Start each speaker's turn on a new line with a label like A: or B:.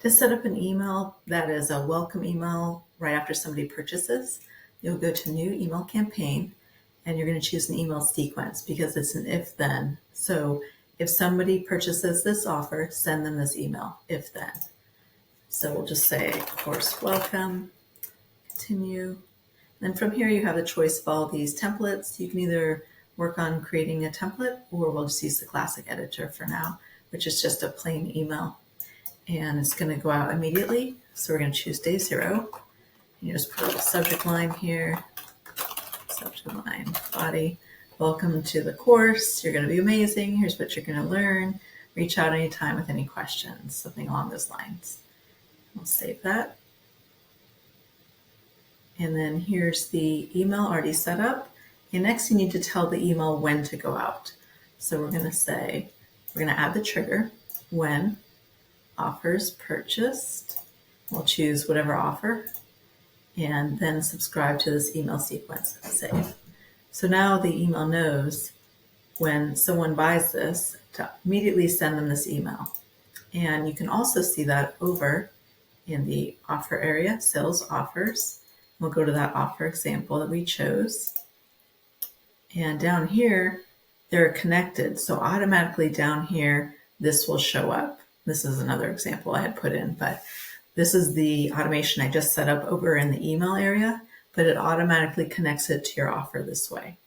A: To set up an email that is a welcome email right after somebody purchases, you'll go to New Email Campaign, and you're going to choose an email sequence because it's an if-then. So if somebody purchases this offer, send them this email, if-then. So we'll just say course welcome, continue. Then from here you have the choice of all these templates. You can either work on creating a template, or we'll just use the classic editor for now, which is just a plain email. And it's going to go out immediately. So we're going to choose day 0. You just put a subject line here, subject line, body. Welcome to the course. You're going to be amazing. Here's what you're going to learn. Reach out anytime with any questions, something along those lines. We'll save that. And then here's the email already set up. And next you need to tell the email when to go out. So we're going to add the trigger, when offers purchased. We'll choose whatever offer, and then subscribe to this email sequence, save. So now the email knows when someone buys this to immediately send them this email. And you can also see that over in the offer area, sales offers. We'll go to that offer example that we chose. And down here, they're connected. So automatically down here, this will show up. This is another example I had put in, but this is the automation I just set up over in the email area, but it automatically connects it to your offer this way.